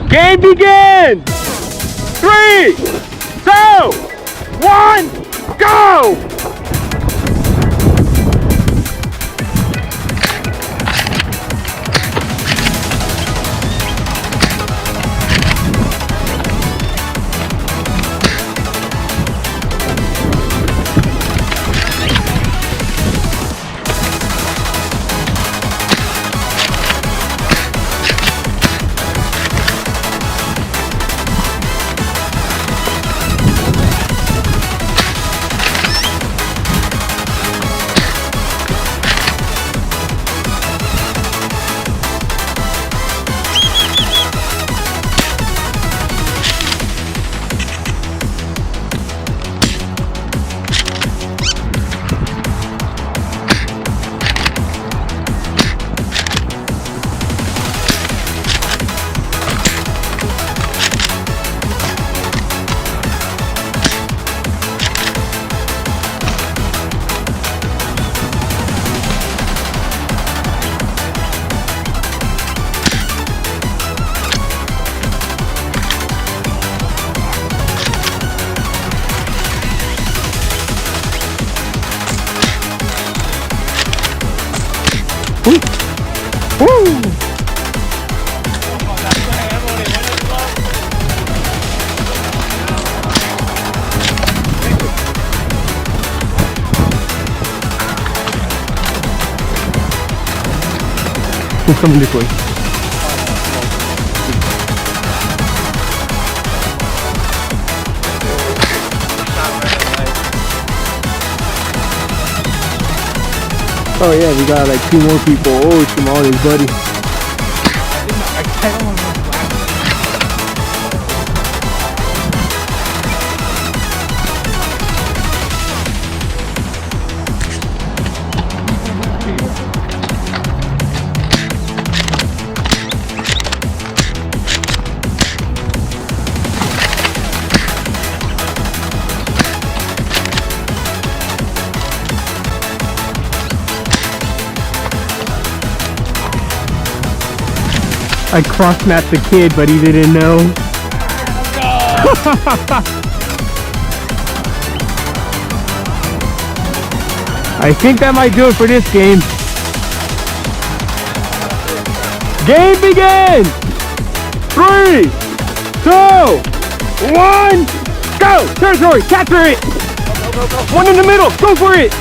Game begins! 3, 2, 1, go! Woo! Coming this way. Oh yeah, we got like 2 more people. Oh, Shimon, his buddy. I cross-mapped the kid, but he didn't know. I think that might do it for this game. Game begins! 3, 2, 1, go! Territory, capture it! One in the middle, go for it!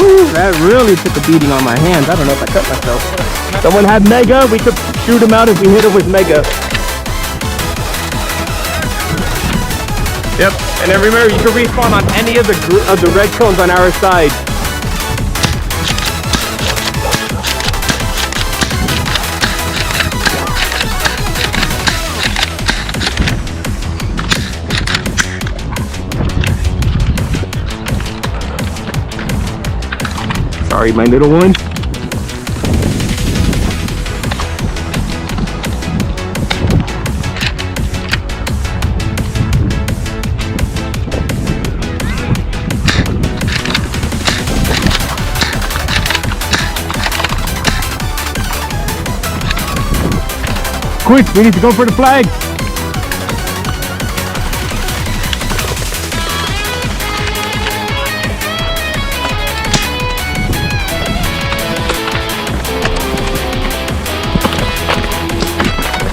Ooh, that really took a beating on my hands. I don't know if I cut myself. Someone had Mega. We could shoot him out if we hit him with Mega. Yep. And then remember, you can respawn on any of the red cones on our side. Sorry, my little one. Quick, we need to go for the flag.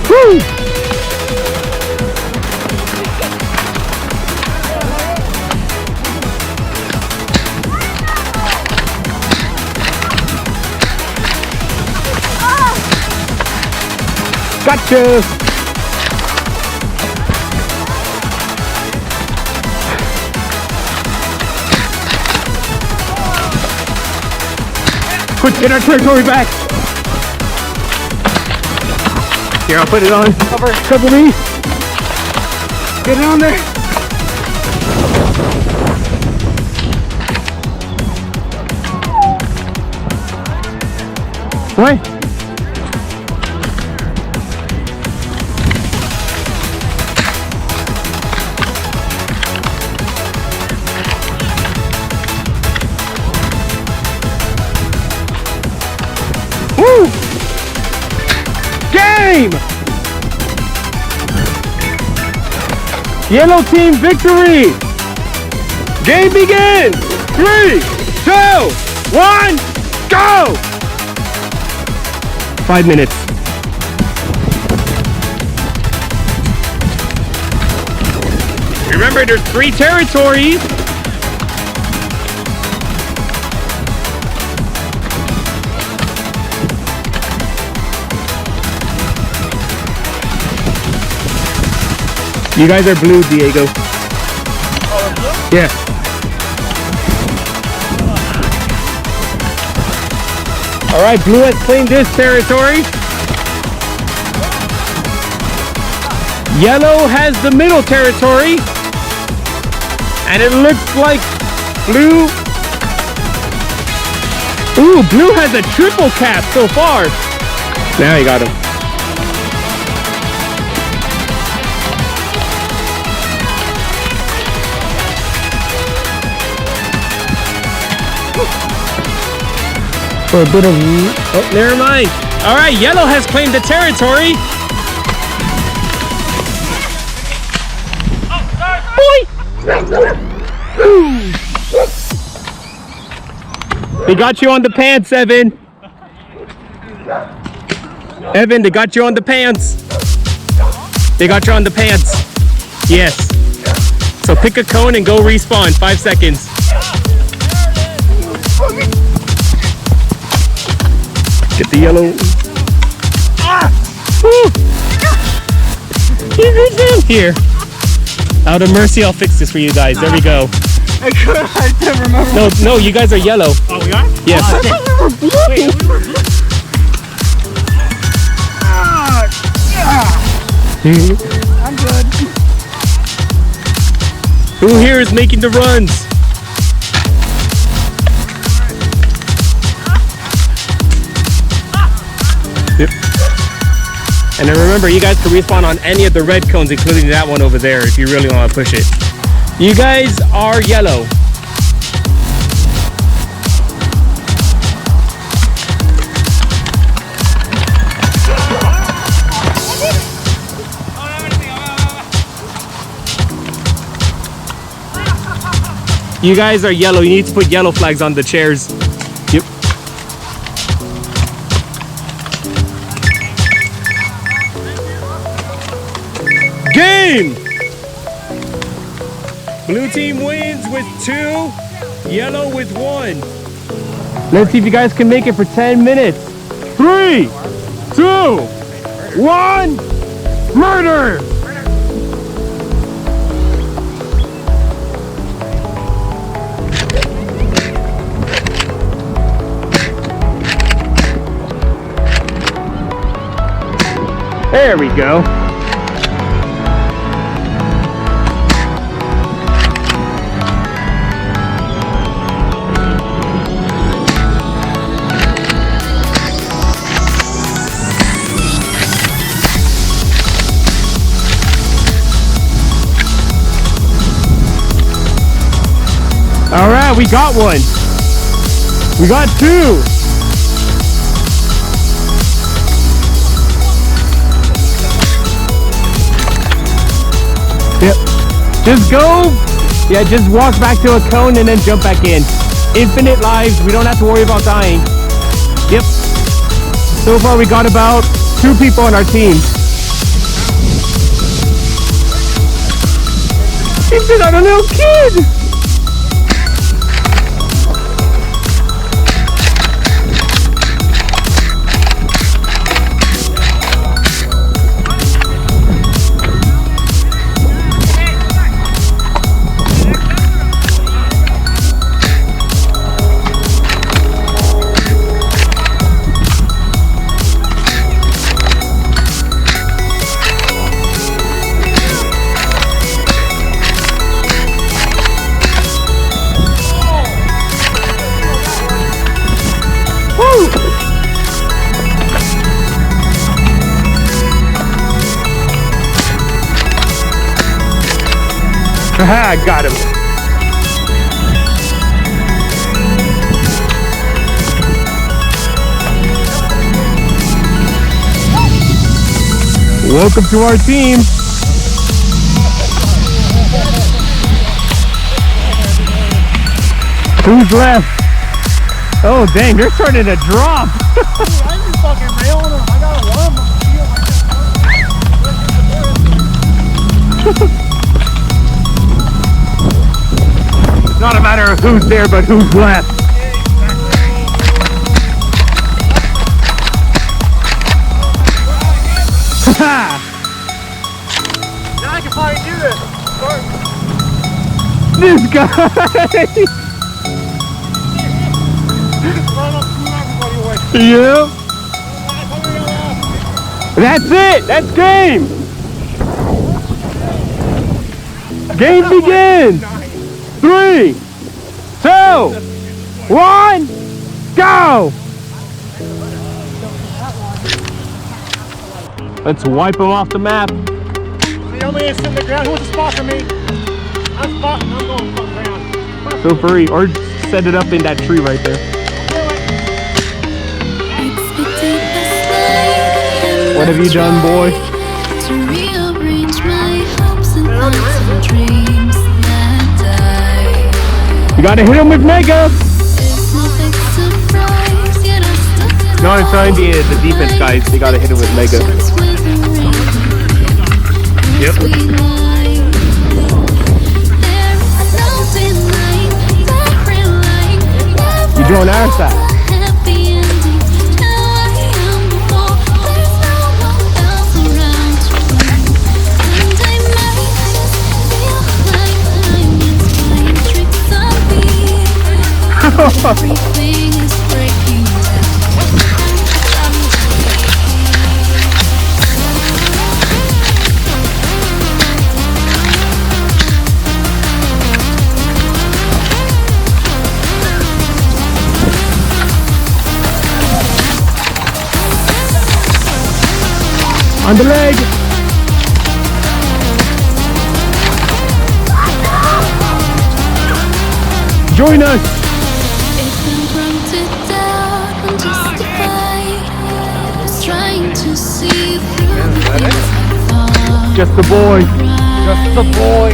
Woo! Gotcha! Quick, get our territory back! Here, I'll put it on. Cover me! Get it on there! What? game! Yellow team victory! Game begins! 3, 2, 1, go! 5 minutes. Remember, there's 3 territories. You guys are blue, Diego. Oh, blue? Yeah. All right, blue has claimed this territory. Yellow has the middle territory. And it looks like blue. Ooh, blue has a triple cap so far. Now you got him. For a bit of... Oh, never mind. All right, yellow has claimed the territory. They got you on the pants, Evan. Evan, they got you on the pants. They got you on the pants. Yes. So pick a cone and go respawn. 5 seconds. Get the yellow. Here. Out of mercy, I'll fix this for you guys. There we go. I can't remember. No, you guys are yellow. Oh, we are? Yes. Oh, I thought we were blue. Wait, we were blue. I'm good. Who here is making the runs? Yep. And then remember, you guys can respawn on any of the red cones, including that one over there, if you really want to push it. You guys are yellow. You guys are yellow. You need to put yellow flags on the chairs. Yep. Game! Blue team wins with 2, yellow with 1. Let's see if you guys can make it for 10 minutes. 3, 2, 1, murder! There we go. All right, we got one. We got 2. Yep. Just go. Yeah, just walk back to a cone and then jump back in. Infinite lives. We don't have to worry about dying. Yep. So far we got about 2 people on our team. He's just not a little kid. Haha, got him. Welcome to our team. Who's left? Oh dang, they're starting to drop. I ain't fucking railing them. I got one. It's not a matter of who's there, but who's left. Now I can finally do this. This guy. Run up to everybody away. Yeah. That's it. That's game. Game begins. 3, 2, 1, go. Let's wipe them off the map. The only man sitting the ground. Who wants to spot for me? I'm spotting. I'm going to the ground. Feel free, or set it up in that tree right there. What have you done, boy? To rearrange my hopes and thoughts and dreams that die. You gotta hit him with Mega. It's no big surprise, yet I'm stuck. No, I'm trying the defense guys. They gotta hit him with Mega. Yep. You doing our side? Everything is breaking down. On the leg. Join us. It's been grunted down and justified. Just trying to see through the things I thought. Just the boy. Just the boy.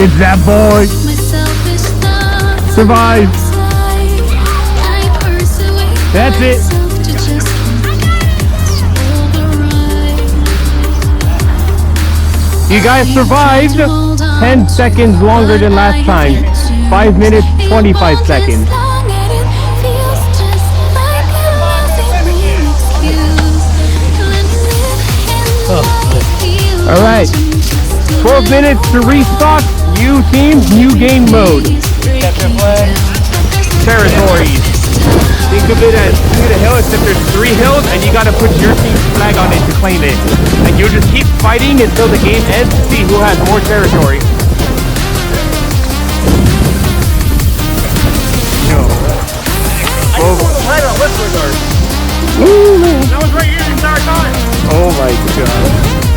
It's that boy. My selfish thoughts Survive. outside. I persuade That's it. myself to just override. You guys survived 10 seconds longer than last time. 5 minutes, 25 seconds. Alright, 12 minutes to restock. New teams, new game mode. Territories. Think of it as the hill, except there's 3 hills and you gotta put your team's flag on it to claim it. And you'll just keep fighting until the game ends to see who has more territory. I was right on Whistler Guard. Woo! That was right here the entire time. Oh my god.